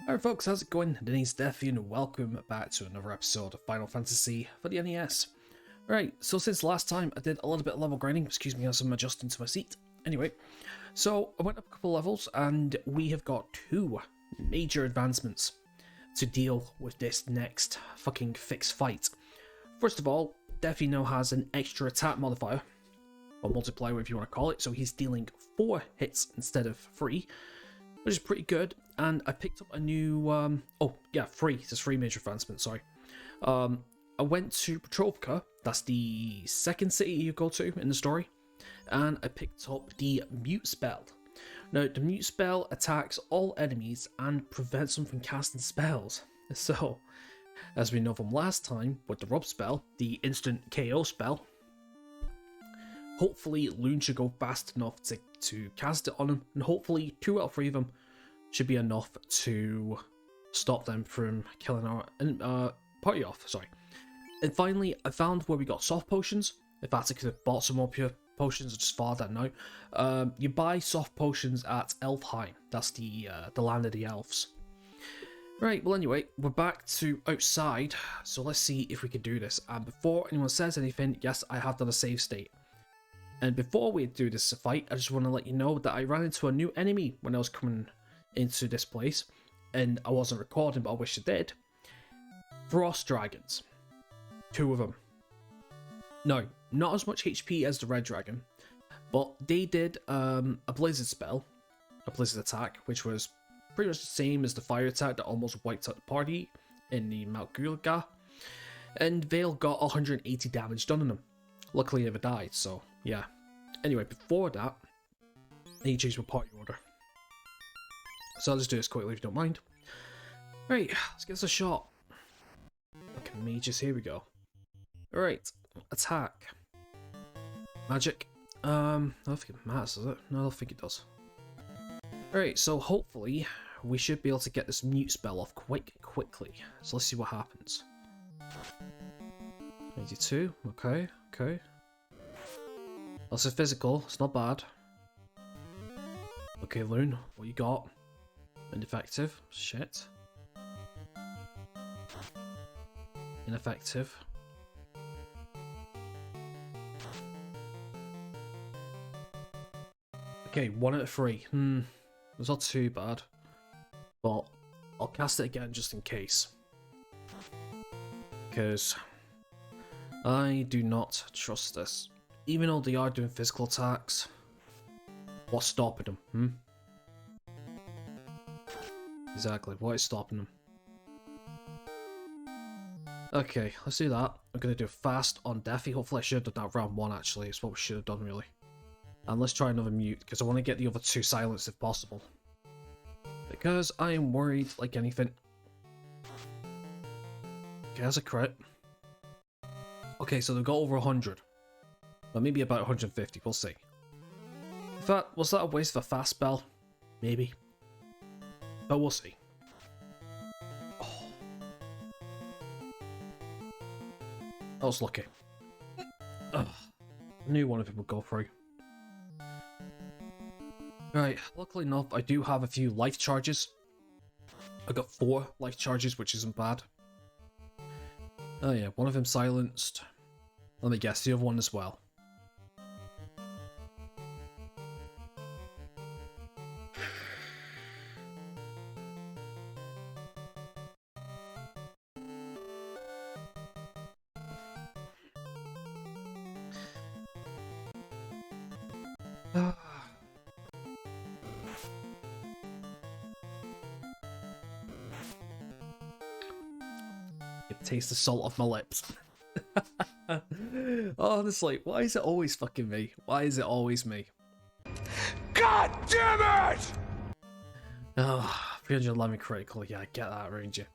Alright folks, how's it going? My name's Deathy and welcome back to another episode of Final Fantasy for the NES. Right, so since last time I did a little bit of level grinding, excuse me as I'm adjusting to my seat. Anyway, so I went up a couple levels and we have got two major advancements to deal with this next fucking fixed fight. First of all, Deathy now has an extra attack modifier, or multiplier if you want to call it, so he's dealing 4 hits instead of 3, which is pretty good. And I picked up a new, there's 3 major advancements, sorry. I went to Petrovka, that's the second city you go to in the story, and I picked up the mute spell. Now, the mute spell attacks all enemies and prevents them from casting spells. So, as we know from last time, with the rub spell, the instant KO spell, hopefully Loon should go fast enough to cast it on him, and hopefully 2 out of 3 of them should be enough to stop them from killing our party off, sorry. And finally, I found where we got soft potions. In fact, I could have bought some more pure potions, I just thought that now. You buy soft potions at Elfheim, that's the land of the elves. Right, well anyway, we're back to outside, so let's see if we can do this. And before anyone says anything, yes, I have done a save state. And before we do this fight, I just want to let you know that I ran into a new enemy when I was coming into this place, and I wasn't recording, but I wish I did. Frost dragons. 2 of them. No, not as much HP as the red dragon, but they did a blizzard spell, a blizzard attack, which was pretty much the same as the fire attack that almost wiped out the party in the Mount Gulga, and Vale got 180 damage done on them. Luckily, they never died, so yeah. Anyway, before that, I need to change my party order. So I'll just do this quickly if you don't mind. Right, let's give this a shot. Okay, mages, here we go. Alright, attack. Magic. I don't think it matters, does it? No, I don't think it does. Alright, so hopefully we should be able to get this mute spell off quite quickly. So let's see what happens. 82, okay. That's a physical, it's not bad. Okay, Loon, what you got? Ineffective, shit. Ineffective. Okay, 1 out of 3. It's not too bad. But I'll cast it again just in case. Because I do not trust this. Even though they are doing physical attacks, what's stopping them, Exactly, what is stopping them? Okay, let's do that. I'm going to do fast on Deathy. Hopefully I should have done that round 1 actually. It's what we should have done really. And let's try another mute, because I want to get the other 2 silenced if possible. Because I am worried like anything. Okay, that's a crit. Okay, so they've got over 100. Well, maybe about 150, we'll see. In fact, was that a waste of a fast spell? Maybe. But we'll see. Oh. I was lucky. Ugh. I knew one of them would go through. Right, luckily enough, I do have a few life charges. I got 4 life charges, which isn't bad. Oh yeah, one of them silenced. Let me guess, the other one as well. Taste the salt off my lips. Honestly, why is it always fucking me? Why is it always me? God damn it! Oh, 311 critical. Yeah, I get that, Ranger.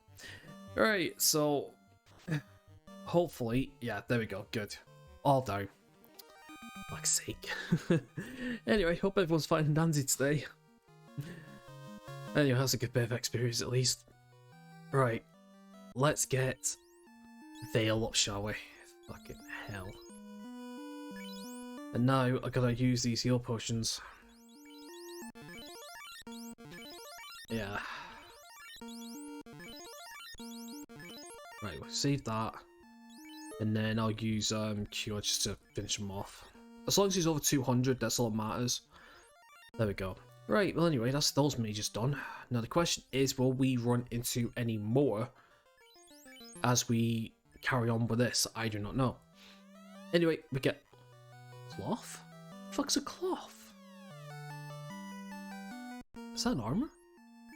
Alright, so hopefully, yeah, there we go. Good. All down. Fuck's sake. Anyway, hope everyone's fine and dandy today. Anyway, that's a good bit of experience at least. Right. Let's get Vale up, shall we? Fucking hell. And now I gotta use these heal potions. Yeah. Right, we'll save that. And then I'll use Cure just to finish him off. As long as he's over 200, that's all that matters. There we go. Right, well anyway, that's those mages done. Now the question is, will we run into any more as we carry on with this? I do not know. Anyway, we get cloth? What the fuck's a cloth? Is that an armor?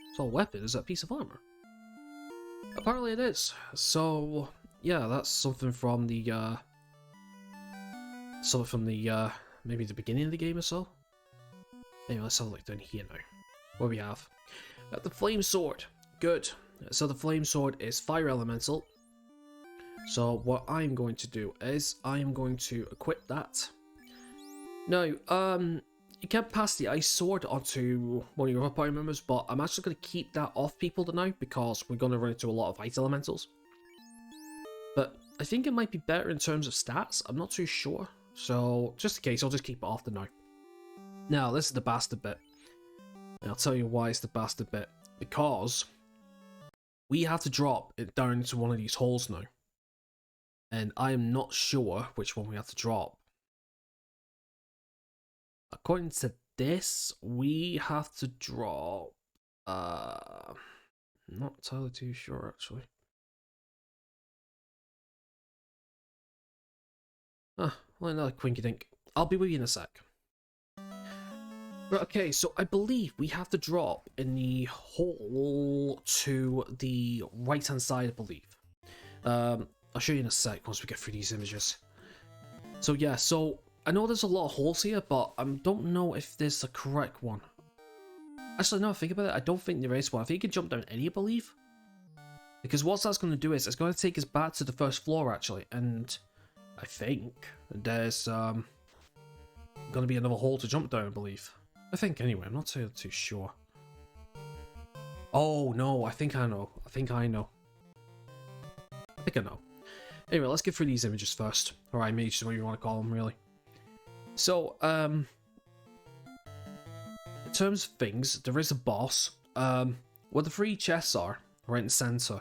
It's not a weapon, is that a piece of armor? Apparently it is. So yeah, that's something from the maybe the beginning of the game or so. Anyway, let's have a look down here now. What do we have? The flame sword. Good. So the flame sword is fire elemental. So what I'm going to do is I'm going to equip that. Now, you can pass the ice sword onto one of your other party members, but I'm actually going to keep that off people tonight because we're going to run into a lot of ice elementals. But I think it might be better in terms of stats. I'm not too sure. So just in case, I'll just keep it off tonight. Now, this is the bastard bit. And I'll tell you why it's the bastard bit. Because we have to drop it down into one of these holes now. And I am not sure which one we have to drop. According to this, we have to drop... not entirely too sure, actually. Well, another quinky dink. I'll be with you in a sec. Right, okay, so I believe we have to drop in the hole to the right-hand side, I believe. I'll show you in a sec once we get through these images. So yeah, so I know there's a lot of holes here, but I don't know if there's the correct one. Actually, no, think about it, I don't think there is one. I think you can jump down any, I believe. Because what that's going to do is, it's going to take us back to the first floor, actually, and I think there's going to be another hole to jump down, I believe. I think anyway, I'm not too sure. Oh no, I think I know. I think I know. Anyway, let's get through these images first. Alright, mages, what you want to call them, really. So, in terms of things, there is a boss. Where the 3 chests are, right in the center.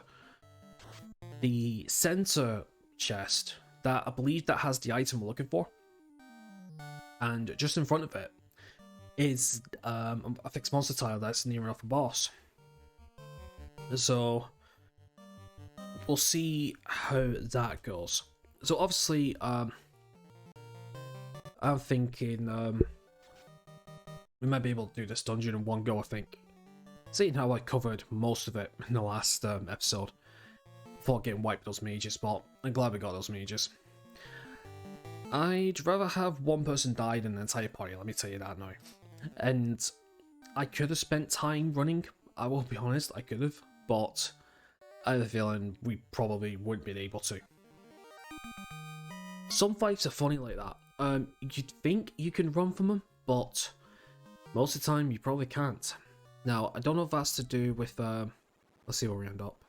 The center chest, that I believe that has the item we're looking for. And just in front of it is a fixed monster tile that's near enough a boss. So we'll see how that goes. So obviously, I'm thinking we might be able to do this dungeon in one go, I think. Seeing how I covered most of it in the last episode, before getting wiped those mages, but I'm glad we got those mages. I'd rather have one person die than an entire party, let me tell you that now. And I could have spent time running, I will be honest, I could have, but I have a feeling we probably wouldn't be able to. Some fights are funny like that. You'd think you can run from them, but most of the time you probably can't. Now, I don't know if that's to do with, let's see where we end up.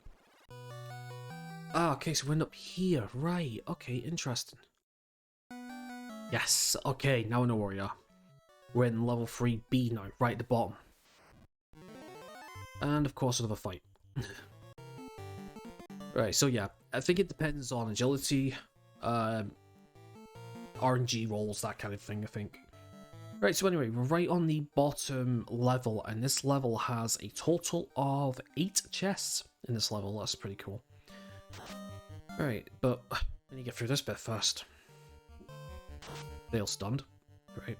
Ah, okay, so we end up here, right, okay, interesting. Yes, okay, now I know where we are. We're in level 3B now, right at the bottom. And of course another fight. Right, so yeah, I think it depends on agility, RNG rolls, that kind of thing, I think. Right, so anyway, we're right on the bottom level, and this level has a total of 8 chests in this level. That's pretty cool. Right, but I need to get through this bit first. They're stunned. Great.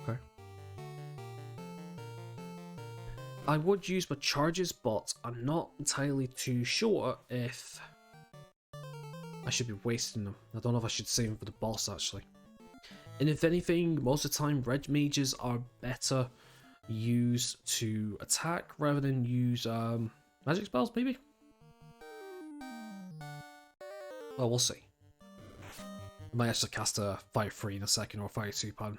Okay. I would use my charges, but I'm not entirely too sure if I should be wasting them. I don't know if I should save them for the boss, actually. And if anything, most of the time, red mages are better used to attack rather than use magic spells, maybe? Well, we'll see. I might actually cast a Fire 3 in a second, or a Fire 2, pardon.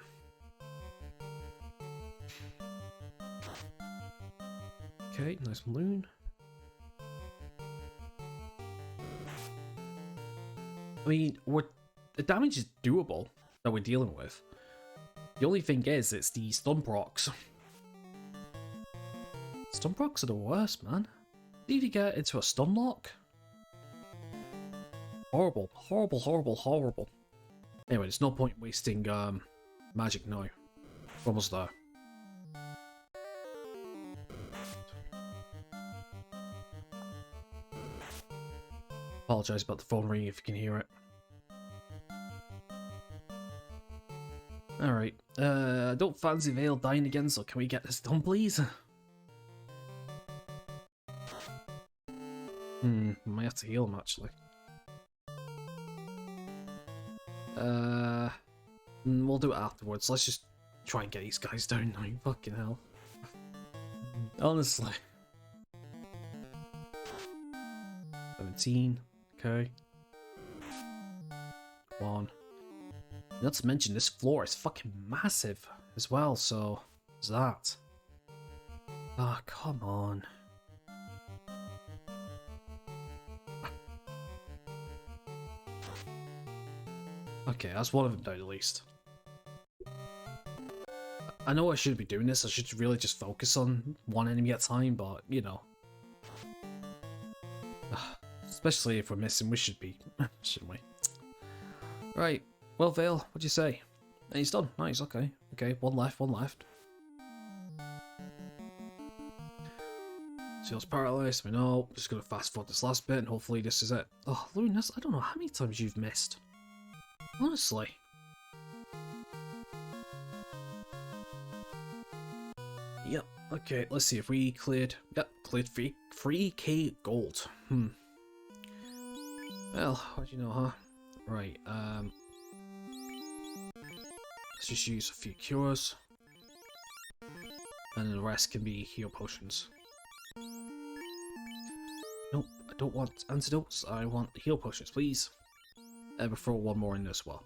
Okay, nice balloon. I mean, the damage is doable that we're dealing with. The only thing is, it's the stun procs. It's Stun procs are the worst, man. Did you get into a stun lock? Horrible, horrible, horrible, horrible. Anyway, there's no point wasting magic now. We're almost there. Apologise about the phone ringing if you can hear it. Alright, I don't fancy Vale dying again, so can we get this done, please? Might have to heal him, actually. We'll do it afterwards. Let's just try and get these guys down now. Fucking hell. Honestly. 17. Okay. 1. Not to mention, this floor is fucking massive as well, so there's that. Ah, come on. Okay, that's one of them down at least. I know I shouldn't be doing this, I should really just focus on one enemy at a time, but, you know. Especially if we're missing, we should be, shouldn't we? Right, well, Vale, what'd you say? And he's done, nice, okay. Okay, one left, one left. Seal's paralyzed, we know. Just gonna fast forward this last bit and hopefully this is it. Oh, Loon, I don't know how many times you've missed. Honestly. Yep, okay, let's see if we cleared. Yep, cleared 3k gold. Well, what do you know, huh? Right, let's just use a few cures. And then the rest can be heal potions. Nope, I don't want antidotes, I want heal potions, please. And we'll throw one more in as well.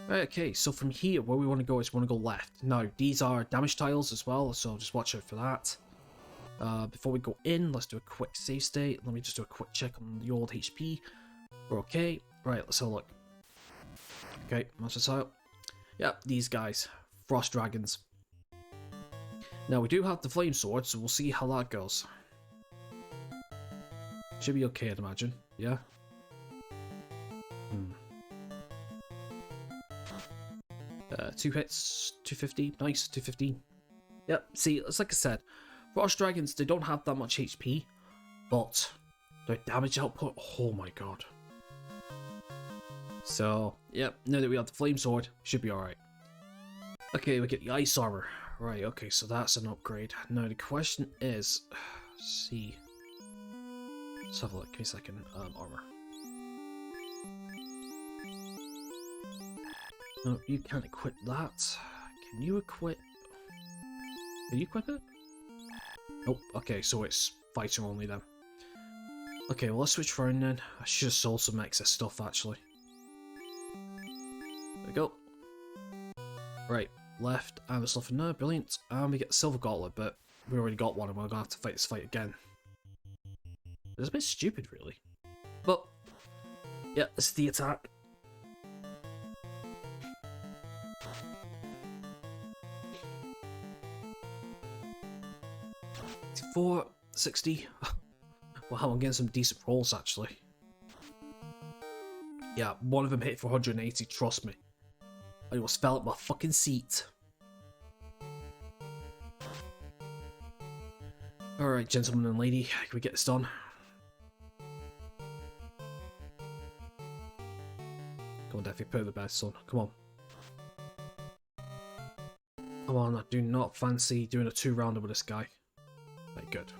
Right, okay, so from here, where we want to go is we want to go left. Now, these are damage tiles as well, so just watch out for that. Before we go in, let's do a quick save state. Let me just do a quick check on the old HP. We're okay. Right, let's have a look. Okay, master tile. Yep, these guys. Frost dragons. Now, we do have the flame sword, so we'll see how that goes. Should be okay, I'd imagine. Yeah? 2 hits, 250, nice, 215. Yep, see, it's like I said, Frost Dragons, they don't have that much HP, but their damage output, oh my god. So, yep, now that we have the Flame Sword, should be alright. Okay, we get the Ice Armor. Right, okay, so that's an upgrade. Now the question is, let's see. Let's have a look, give me a second, armor. No, you can't equip that. Can you equip... Can you equip it? Nope. Okay, so it's fighter only then. Okay, well let's switch around then. I should have sold some excess stuff actually. There we go. Right, left, and there's nothing there, brilliant. And we get the Silver Gauntlet, but we already got one and we're gonna have to fight this fight again. It's a bit stupid really. But, yeah, this is the attack. 460. Wow, I'm getting some decent rolls actually. Yeah, one of them hit for 180, trust me. I almost fell at my fucking seat. Alright, gentleman and lady, can we get this done? Come on, Deathly, put it to bed, son. Come on. Come on, I do not fancy doing a 2-rounder with this guy. Very good.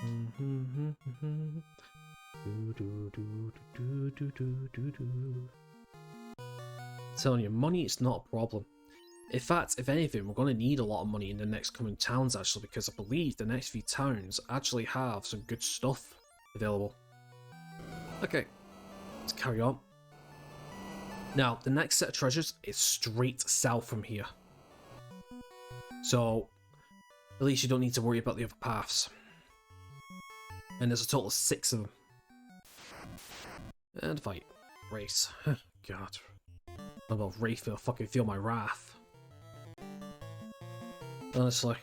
I'm telling you, money is not a problem. In fact, if anything, we're going to need a lot of money in the next coming towns actually, because I believe the next few towns actually have some good stuff available. Okay, let's carry on. Now, the next set of treasures is straight south from here. So, at least you don't need to worry about the other paths. And there's a total of 6 of them. And fight. Race. God. I'm about Wraith, I'll fucking feel my wrath. honestly.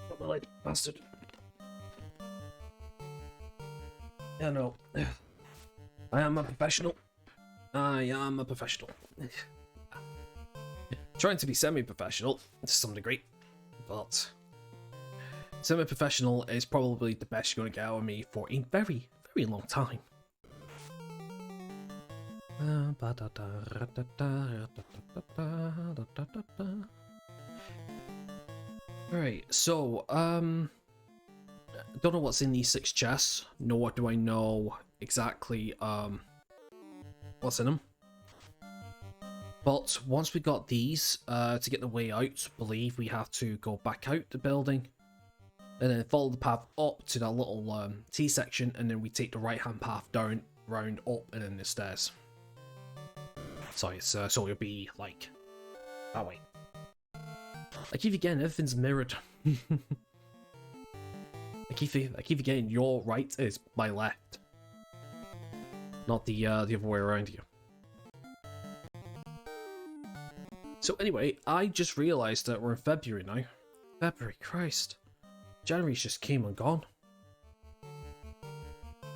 Got my leg, bastard. Yeah, no. I am a professional. I am a professional. Trying to be semi-professional to some degree, but semi-professional is probably the best you're going to get out of me for a very, very long time. Right, so, don't know what's in these 6 chests, nor do I know exactly, what's in them. But once we got these, to get the way out, I believe we have to go back out the building, and then follow the path up to that little T section, and then we take the right-hand path down, round, up, and then the stairs. Sorry, so it'll be like that way. I keep forgetting everything's mirrored. I keep forgetting your right is my left, not the other way around you. So anyway, I just realised that we're in February now. February, Christ. January's just came and gone.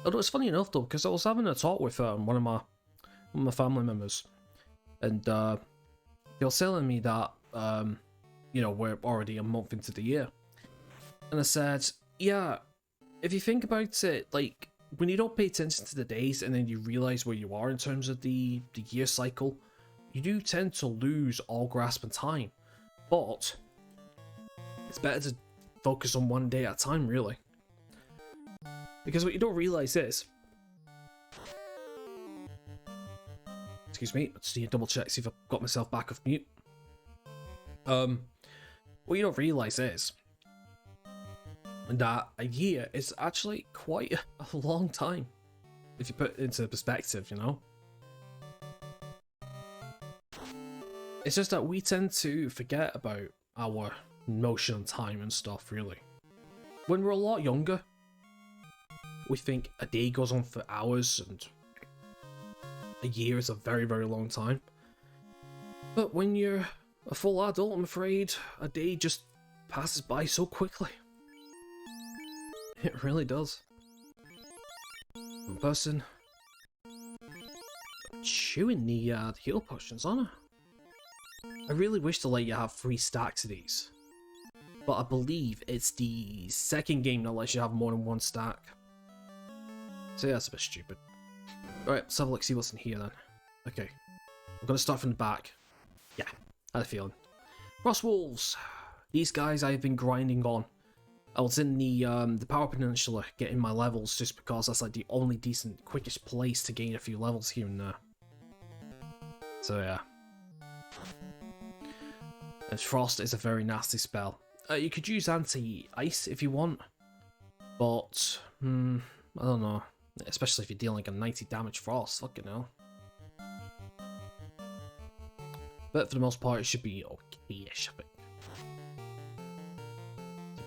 Although it's funny enough though, because I was having a talk with one of my family members, and they were telling me that you know, we're already a month into the year, and I said, yeah, if you think about it, like when you don't pay attention to the days and then you realise where you are in terms of the year cycle, you do tend to lose all grasp of time. But it's better to focus on one day at a time, really. Because what you don't realise is... Excuse me, I just need to double check, see if I've got myself back off mute. What you don't realise is that a year is actually quite a long time, if you put it into perspective, you know? It's just that we tend to forget about our notion of time and stuff, really. When we're a lot younger, we think a day goes on for hours and a year is a very, very long time. But when you're a full adult, I'm afraid a day just passes by so quickly. It really does. One person chewing the heal potions on her. I really wish to let you have 3 stacks of these, but I believe it's the second game that lets you have more than 1 stack. So yeah, that's a bit stupid. Alright, let's have a look, see what's in here then. Okay, I'm gonna start from the back. Yeah, I had a feeling. Frost Wolves! These guys I've been grinding on. I was in the Power Peninsula getting my levels just because that's like the only decent, quickest place to gain a few levels here and there. So yeah. And Frost is a very nasty spell. You could use anti-ice if you want, but I don't know. Especially if you're dealing like a 90 damage Frost, fucking hell. But for the most part, it should be okay-ish, I think.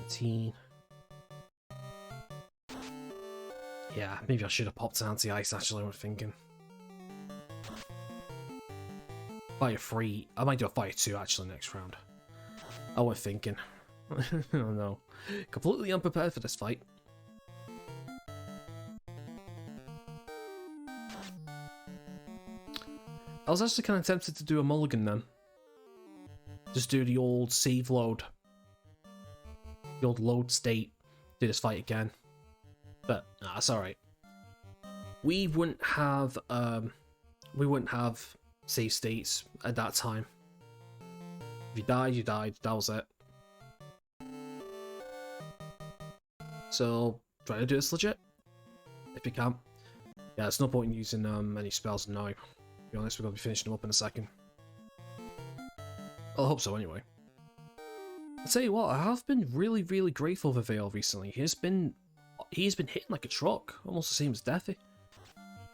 17. Yeah, maybe I should have popped anti-ice actually, I'm thinking. Fire 3. I might do a Fire 2 actually next round. I was thinking. Oh no. Completely unprepared for this fight. I was actually kind of tempted to do a mulligan then. Just do the old save load. The old load state. Do this fight again. But nah, it's alright. We wouldn't have save states at that time. If you died, you died. That was it. So try to do this legit. If you can. Yeah, there's no point in using any spells now. To be honest, we're gonna be finishing them up in a second. Well, I hope so anyway. I'll tell you what, I have been really, really grateful for Vale recently. He's been hitting like a truck, almost the same as Deathy.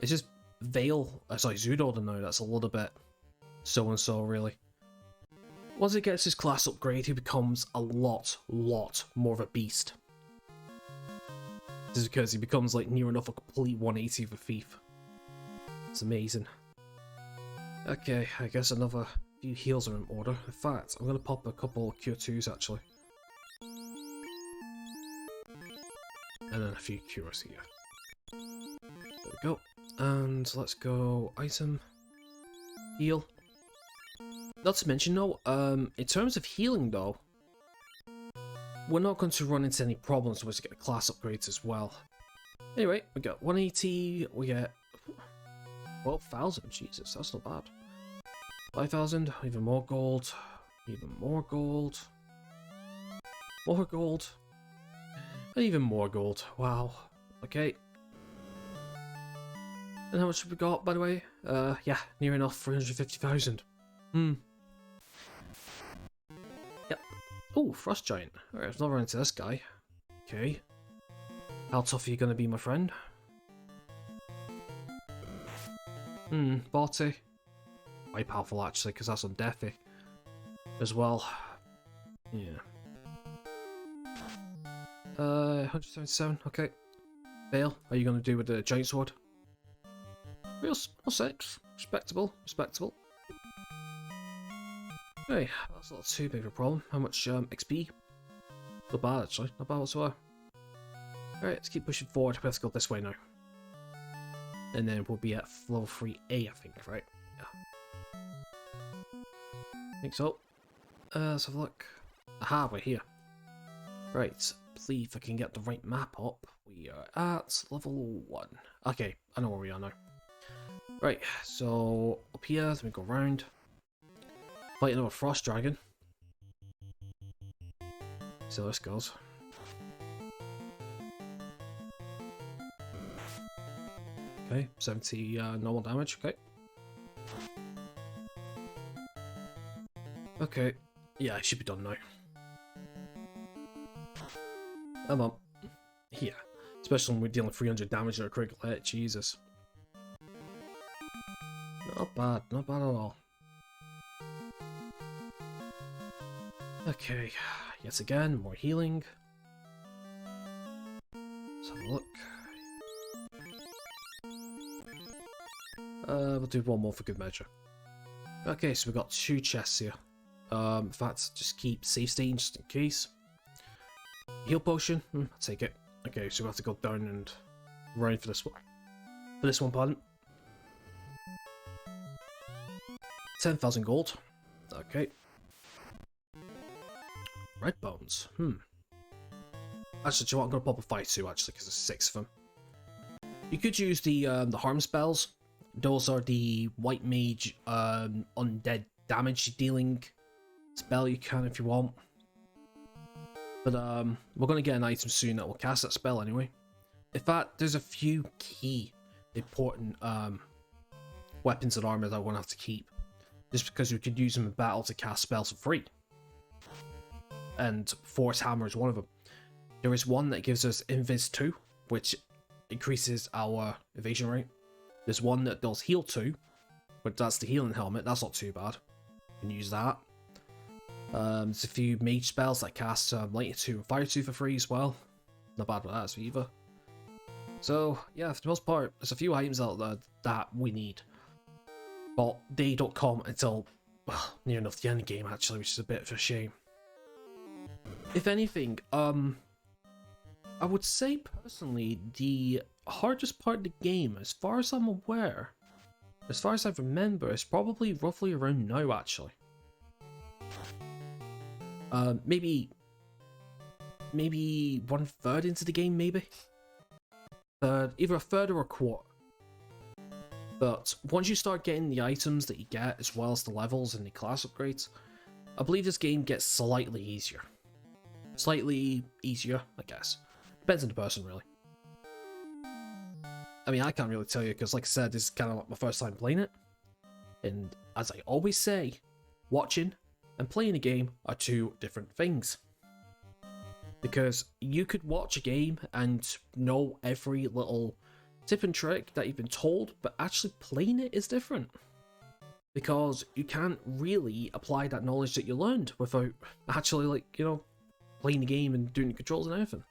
It's just Vale, sorry, Zoodorder now, that's a little bit so-and-so, really. Once he gets his class upgrade, he becomes a lot more of a beast. This is because he becomes like near enough a complete 180 of a thief. It's amazing. Okay, I guess another few heals are in order. In fact, I'm going to pop a couple Cure 2s actually. And then a few cures here. There we go. And let's go item, heal. Not to mention though, in terms of healing though, we're not going to run into any problems once we get class upgrades as well. Anyway, we got 180, we get 12,000, Jesus, that's not bad. 5,000, even more gold, even more gold, more gold, and even more gold, wow, okay. And how much have we got, by the way? Yeah, near enough, 350,000. Yep. Oh, Frost Giant. Alright, I've not run into this guy. Okay. How tough are you gonna be, my friend? 40. Quite powerful, actually, because that's on Deathy as well. Yeah. 177, okay. Fail. Are you gonna do with the Giant Sword? Real 6. Respectable, respectable. Hey, that's not too big of a problem. How much XP? Not bad actually, not bad whatsoever. Alright, let's keep pushing forward. Let's go this way now. And then we'll be at level 3A, I think, right? Yeah. I think so. Let's have a look. Aha, we're here. Right, believe I can get the right map up. We are at level 1. Okay, I know where we are now. Right, so up here, then we go round. Fight another Frost Dragon. See how this goes. Okay, 70 normal damage, okay. Okay, yeah, I should be done now. Come on. Yeah, especially when we're dealing 300 damage at a critical hit, Jesus. Not bad at all. Okay, yet again, more healing. Let's have a look. We'll do one more for good measure. Okay, so we've got 2 chests here. In fact, just keep safe staying just in case. Heal potion, I'll take it. Okay, so we have to go down and run for this one. For this one, pardon. 10,000 gold. Okay. Red bones. Actually, do you know what? I'm gonna pop a fight too. Actually, because there's 6 of them. You could use the harm spells. Those are the white mage undead damage dealing spell. You can if you want. But we're gonna get an item soon that will cast that spell anyway. In fact, there's a few key important weapons and armor that I won't have to keep, just because we could use them in battle to cast spells for free. And Force Hammer is one of them. There is one that gives us Invis 2, which increases our evasion rate. There's one that does Heal 2, but that's the healing helmet. That's not too bad. You can use that. There's a few mage spells that cast Lightning 2 and Fire 2 for free as well. Not bad with that either. So yeah, for the most part, there's a few items out there that we need, but they don't come until near enough the end game actually, which is a bit of a shame. If anything, I would say personally the hardest part of the game, as far as I'm aware, as far as I remember, is probably roughly around now actually. Maybe 1/3 into the game, maybe. Either a third or a quarter. But once you start getting the items that you get, as well as the levels and the class upgrades, I believe this game gets slightly easier. Slightly easier, I guess. Depends on the person, really. I mean, I can't really tell you, because like I said, this is kind of like my first time playing it. And as I always say, watching and playing a game are 2 different things. Because you could watch a game and know every little tip and trick that you've been told, but actually playing it is different. Because you can't really apply that knowledge that you learned without actually, like, you know, playing the game and doing the controls and everything.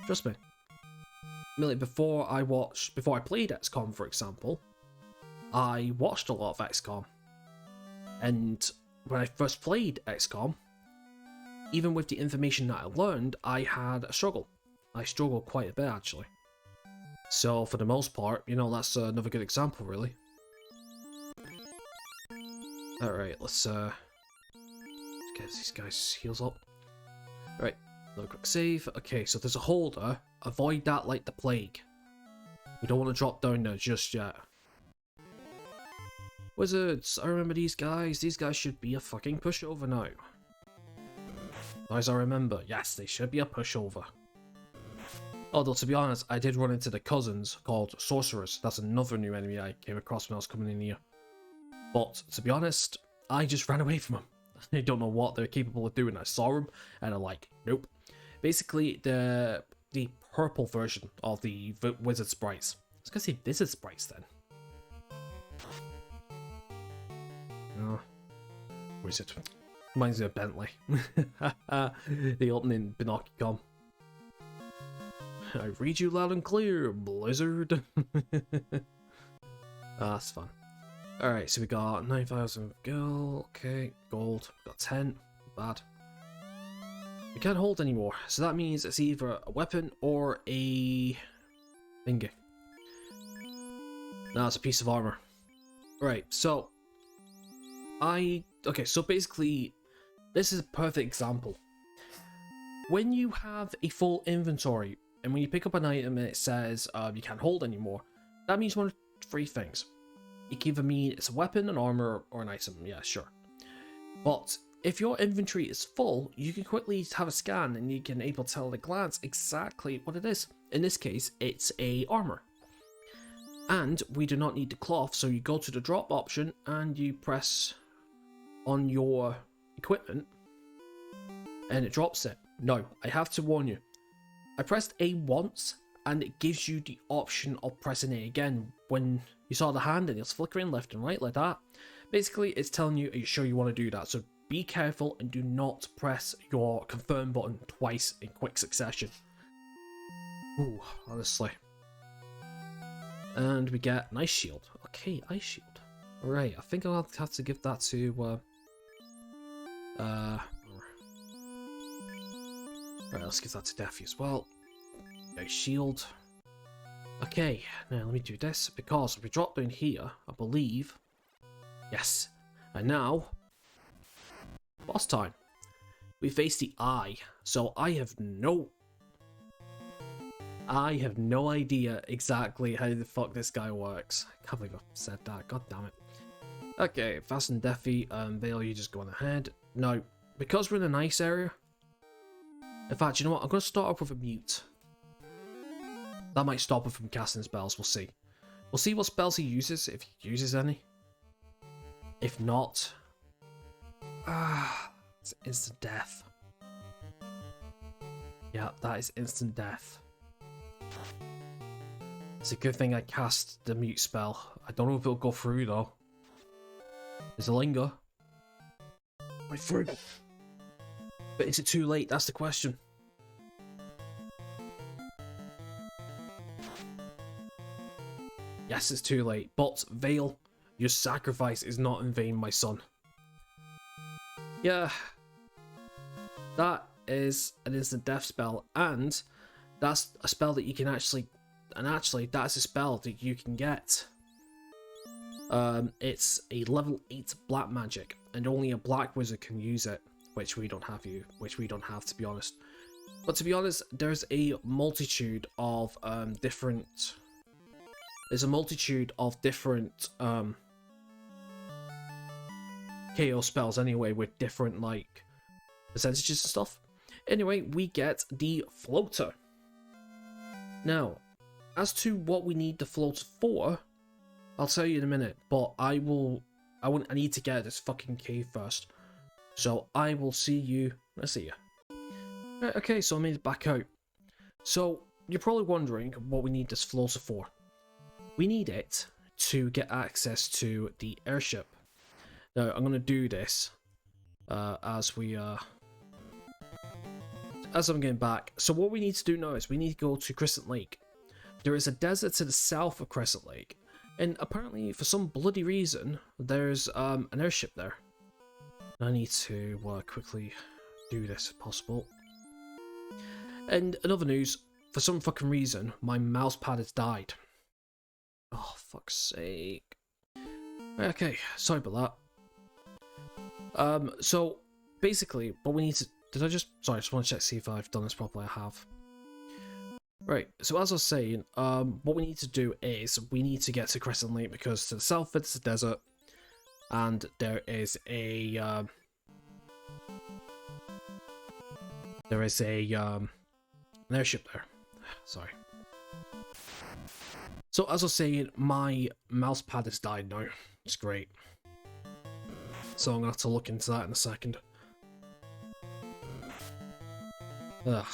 Trust me. before I played XCOM, for example, I watched a lot of XCOM. And when I first played XCOM, even with the information that I learned, I had a struggle. I struggled quite a bit, actually. So, for the most part, you know, that's another good example, really. Alright, let's get these guys' heals up. Right, another quick save. Okay, so there's a holder. Avoid that like the plague. We don't want to drop down there just yet. Wizards, I remember these guys. These guys should be a fucking pushover now. As I remember, yes, they should be a pushover. Although, to be honest, I did run into the cousins called Sorcerers. That's another new enemy I came across when I was coming in here. But, to be honest, I just ran away from them. I don't know what they're capable of doing. I saw them, and I'm like, nope. Basically, the purple version of the wizard sprites. I was gonna say wizard sprites then. No. Where is it? Reminds me of Bentley. The opening Pinocchio. I read you loud and clear, Blizzard. That's fun. Alright, so we got 9,000 gold. Okay, gold. Got 10. Bad. We can't hold anymore, so that means it's either a weapon or a thingy. Now it's a piece of armor. Right, so okay, so basically, this is a perfect example. When you have a full inventory, and when you pick up an item and it says you can't hold anymore, that means one of three things. It can either mean it's a weapon, an armor, or an item, yeah, sure. But if your inventory is full, you can quickly have a scan and you can able to tell at a glance exactly what it is. In this case, it's a armor. And we do not need the cloth, so you go to the drop option and you press on your equipment and it drops it. No, I have to warn you. I pressed A once and it gives you the option of pressing it again when you saw the hand and it's flickering left and right like that. Basically, it's telling you, are you sure you want to do that? So be careful and do not press your confirm button twice in quick succession. Ooh, honestly. And we get an ice shield. Okay, ice shield. Right, I think I'll have to give that to right, let's give that to Daffy as well. Ice shield. Okay, now let me do this, because if we drop down here, I believe... Yes. And now... boss time. We face the Eye, so I have no idea exactly how the fuck this guy works. I can't believe I said that, god damn it. Okay, Fast and Deafy, Vale, you just go on ahead. Now, because we're in a nice area... In fact, you know what, I'm going to start off with a mute. That might stop him from casting spells, we'll see. We'll see what spells he uses, if he uses any. If not... it's instant death. Yeah, that is instant death. It's a good thing I cast the mute spell. I don't know if it'll go through though. There's a linger. Right through. But is it too late? That's the question. Yes, it's too late. But Vale, your sacrifice is not in vain, my son. Yeah, that is an instant death spell, and that's a spell that you can actually, that's a spell that you can get. It's a level 8 black magic, and only a black wizard can use it, which we don't have to be honest. But to be honest, there's a multitude of different KO spells anyway, with different like percentages and stuff. Anyway, we get the floater. Now, as to what we need the floater for, I'll tell you in a minute, but I need to get this fucking cave first. So I will see you. Let's see you. Right, okay, so I made it back out. So you're probably wondering what we need this floater for. We need it to get access to the airship. Now, I'm going to do this as I'm getting back. So what we need to do now is we need to go to Crescent Lake. there is a desert to the south of Crescent Lake, and apparently for some bloody reason there's an airship there. I need to quickly do this if possible. And in other news, for some fucking reason my mouse pad has died. Oh fuck's sake. Okay, sorry about that. So basically what we need to... I just want to check see if I've done this properly. I have. Right, so as I was saying, what we need to do is we need to get to Crescent Lake because to the south it's a desert, and there is a an airship there. Sorry. So as I was saying, my mouse pad has died now. It's great. So I'm gonna have to look into that in a second. Ugh.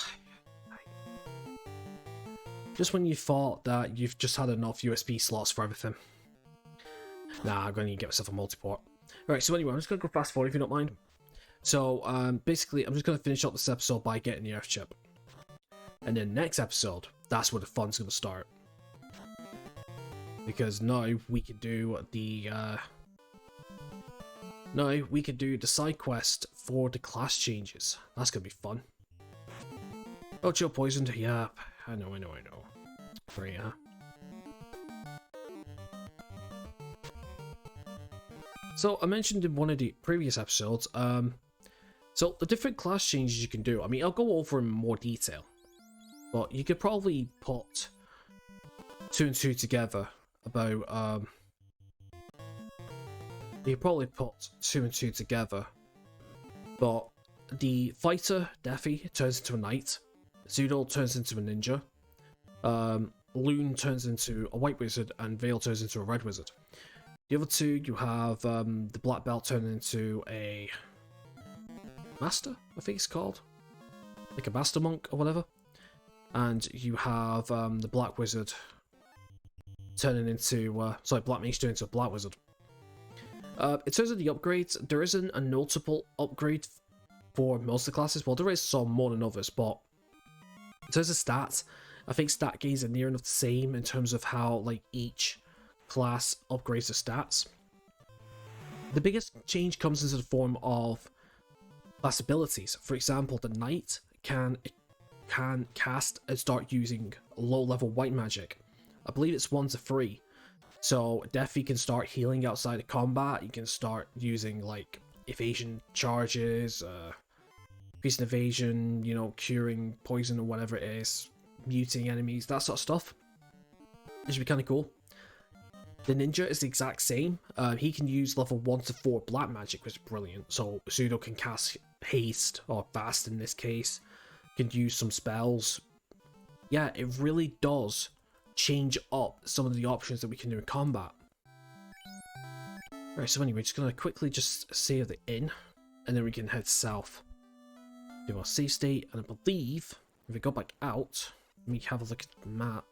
Just when you thought that you've just had enough USB slots for everything. Nah, I'm going to need to get myself a multi-port. Alright, so anyway, I'm just going to go fast forward if you don't mind. So, basically, I'm just going to finish up this episode by getting the airship. And then next episode, that's where the fun's going to start. Because now we can do the, side quest for the class changes. That's going to be fun. Oh, chill poisoned? Yeah, I know. Great, huh? So, I mentioned in one of the previous episodes, so the different class changes you can do. I mean, I'll go over in more detail. But you could probably put 2 and 2 together about, you could probably put 2 and 2 together. But the fighter, Deafy, turns into a knight. Zoodle turns into a ninja. Loon turns into a white wizard, and Vale turns into a red wizard. The other two, you have the black belt turning into a master, I think it's called, like a master monk or whatever. And you have the black wizard turning into black mage turning into a black wizard. In terms of the upgrades, there isn't a notable upgrade for most of the classes. Well, there is some more than others, but in terms of stats, I think stat gains are near enough the same in terms of how like each class upgrades the stats. The biggest change comes into the form of class abilities. For example, the knight can cast and start using low-level white magic. I believe it's 1 to 3. So Deafy can start healing outside of combat. You can start using like evasion charges, increasing evasion, you know, curing poison or whatever it is, muting enemies, that sort of stuff. It should be kind of cool. The ninja is the exact same. He can use level 1 to 4 black magic, which is brilliant. So Pseudo can cast haste, or fast in this case, can use some spells. Yeah, it really does change up some of the options that we can do in combat. Right, so anyway, just gonna quickly just save the inn, and then we can head south. Do our save state, and I believe if we go back out, let me have a look at the map.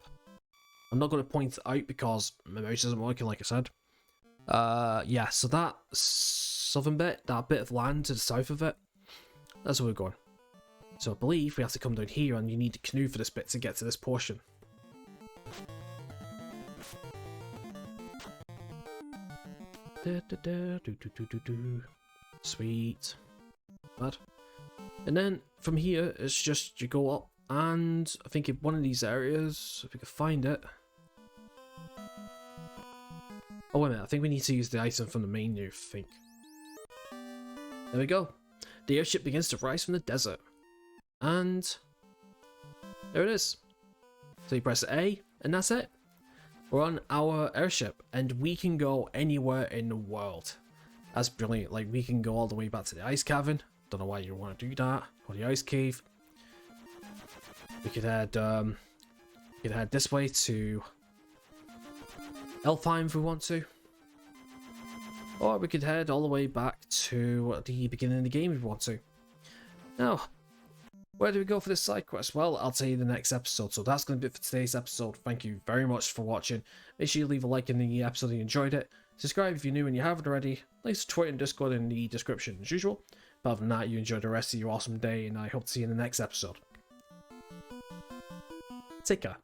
I'm not going to point it out because my mouse isn't working, like I said. Yeah, so that southern bit, that bit of land to the south of it, that's where we're going. So I believe we have to come down here, and you need a canoe for this bit to get to this portion. Sweet. Bad. And then from here, it's just you go up, and I think in one of these areas, if we can find it. Oh, wait a minute, I think we need to use the item from the menu, I think. There we go. The airship begins to rise from the desert. And there it is. So you press A, and that's it. We're on our airship, and we can go anywhere in the world. That's brilliant. Like, we can go all the way back to the ice cavern. Don't know why you want to do that. Or the ice cave. We could head this way to Elfheim if we want to. Or we could head all the way back to the beginning of the game if we want to. Now, where do we go for this side quest? Well, I'll tell you in the next episode. So that's going to be it for today's episode. Thank you very much for watching. Make sure you leave a like in the episode if you enjoyed it. Subscribe if you're new and you haven't already. Links to Twitter and Discord in the description as usual. But other than that, you enjoy the rest of your awesome day, and I hope to see you in the next episode. Take care.